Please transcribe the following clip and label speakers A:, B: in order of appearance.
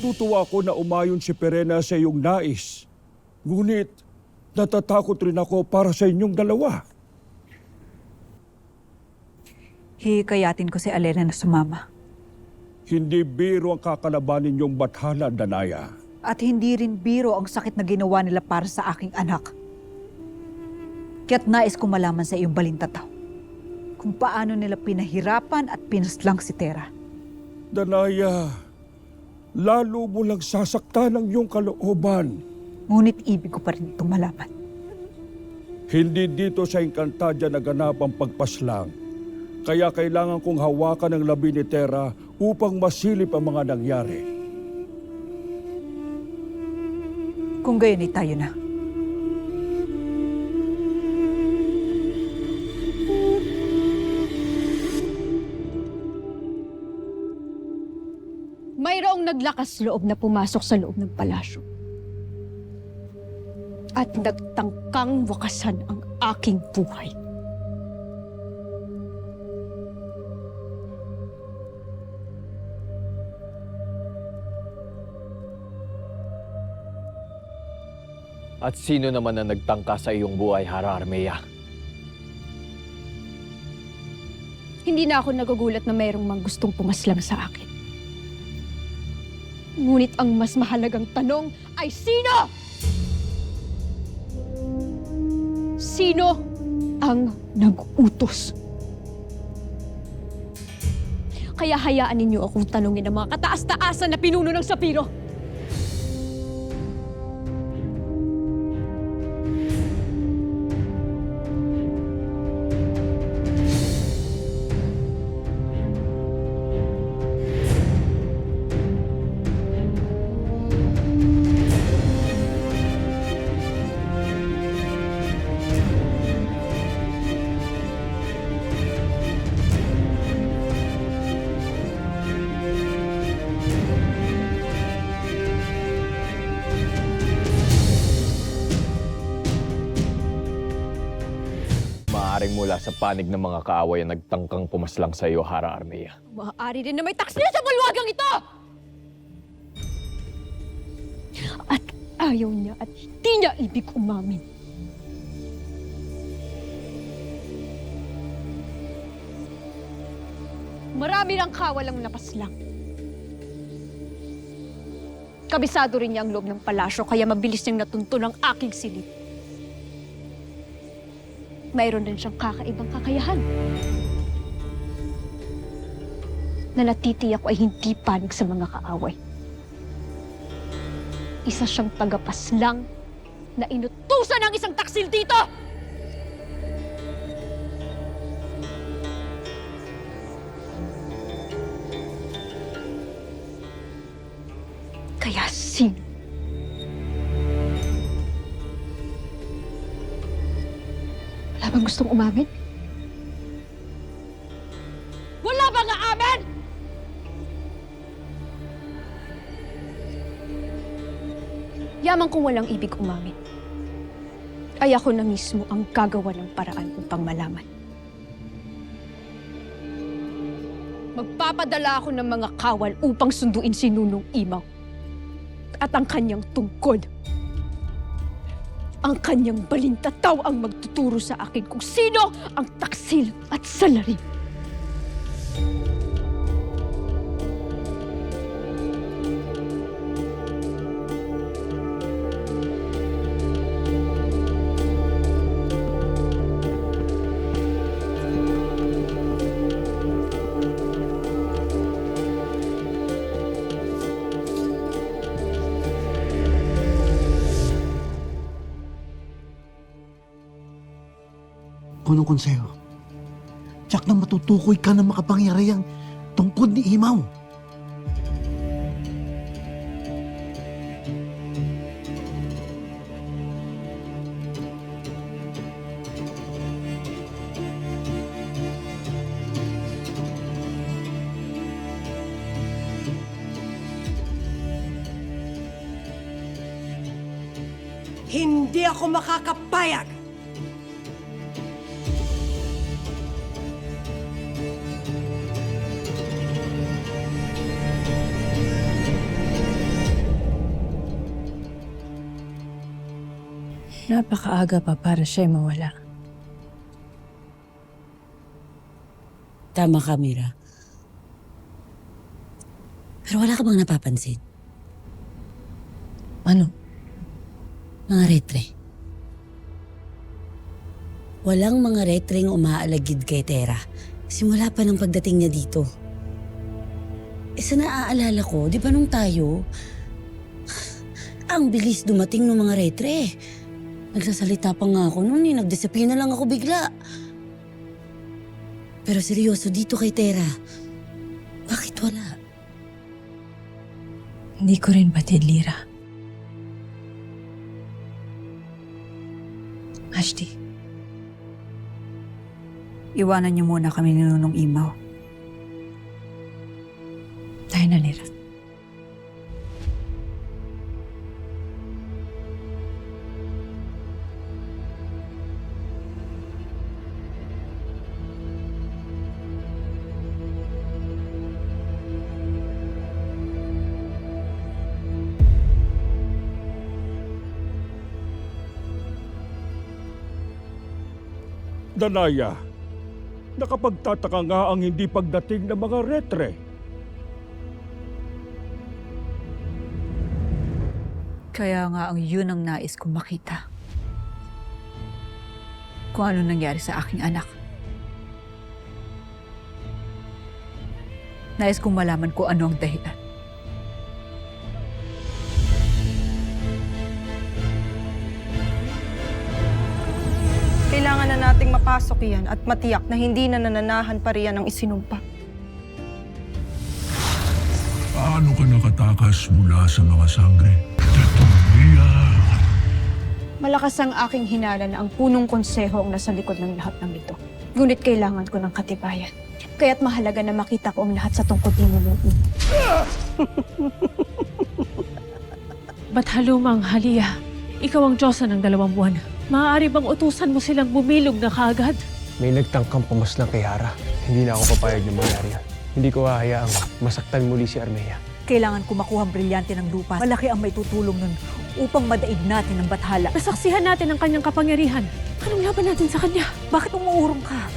A: Natutuwa ako na umayon si Perena sa iyong nais. Ngunit, natatakot rin ako para sa inyong dalawa.
B: Hihikayatin ko si Alena na sumama.
A: Hindi biro ang kakalabanin niyong bathala, Danaya.
B: At hindi rin biro ang sakit na ginawa nila para sa aking anak. Kaya't nais kong malaman sa iyong balintataw kung paano nila pinahirapan at pinaslang si Tera.
A: Danaya, lalo mo lang sasaktan ang iyong kalooban.
B: Ngunit ibig ko pa rin itong malaman.
A: Hindi dito sa Encantadia naganap ang pagpaslang. Kaya kailangan kong hawakan ang labi ni Tera upang masilip ang mga nangyari.
B: Kung gayon ay tayo na.
C: Mayroong naglakas loob na pumasok sa loob ng palasyo. At nagtangkang wakasan ang aking buhay.
D: At sino naman ang nagtangka sa iyong buhay, Hara Armea?
C: Hindi na ako nagugulat na mayroong mang gustong pumaslang sa akin. Ngunit ang mas mahalagang tanong ay sino? Sino ang nag-utos? Kaya hayaan ninyo akong tanungin ang mga kataas-taasan na pinuno ng Sapiro.
D: Maaaring mula sa panig ng mga kaaway ang nagtangkang pumaslang sa iyo, Hara Armea.
C: Maaari din na may taksil sa bulwagang ito! At ayaw niya at hindi niya ibig umamin. Marami ng kawalang napaslang. Kabisado rin niya ang loob ng palasyo kaya mabilis niyang natuntun ang aking silid. Mayroon din siyang kakaibang kakayahan na natitiyak ko ay hindi panig sa mga kaaway. Isa siyang tagapaslang na inutusan ng isang taksil dito! Kaya sino? Wala bang gustong umamin? Wala bang aamin? Yaman kung walang ibig umamin. Ay ako na mismo ang gagawa ng paraan upang malaman. Magpapadala ako ng mga kawal upang sunduin si Nunong Imaw at ang kanyang tungkod. Ang kanyang balintataw ang magtuturo sa akin kung sino ang taksil at salarin.
E: Punong konseho, tiyak na matutukoy ka ng makapangyarihang tungkod ni Imaw.
F: Hindi ako makakapayag!
G: Napakaaga pa para siya'y mawala.
H: Tama ka, Mira. Pero wala ka bang napapansin?
G: Ano?
H: Mga retre. Walang mga retreng umaalagid kay Tera. Simula pa ng pagdating niya dito. Sa naaalala ko, di ba nung tayo, ang bilis dumating ng mga retre. Nagsasalita pa nga ako noon nagdisipline na lang ako bigla. Pero seryoso dito kay Tera, bakit wala?
G: Hindi ko rin batid, Lira. Ashti,
B: Iwanan niyo muna kami ni Nunong Imaw.
G: tayo na, Lira.
A: Danaya, nakapagtataka nga ang hindi pagdating ng mga retre.
B: Kaya nga ang yun ang nais kong makita. Kung ano nangyari sa aking anak. Nais kong malaman kung ano ang dahilan.
I: Kailangan na nating mapasok yan at matiyak na hindi na nananahan pa riyan ang isinumpa.
A: Paano ka nakatakas mula sa mga sangre? Tetulia!
C: Malakas ang aking hinala na ang punong konseho ang nasa likod ng lahat ng ito. Ngunit kailangan ko ng katibayan. Kaya't mahalaga na makita ko ang lahat sa tungkol ni Nunong Imaw.
G: Ba't halumang Halia? Ikaw ang Diyosa ng 2 buwan. Maaari bang utusan mo silang bumilog na kaagad?
J: May nagtangkang pumaslang kay Hara. Hindi na ako papayag na mangyari yan. Hindi ko hahayaang masaktan muli si Armea.
B: Kailangan ko makuha ang brilyante ng lupa. Malaki ang may tutulong nun upang madaig natin ang bathala.
G: Nasaksihan natin ang kanyang kapangyarihan. Anong laban natin sa kanya?
B: Bakit umuurong ka?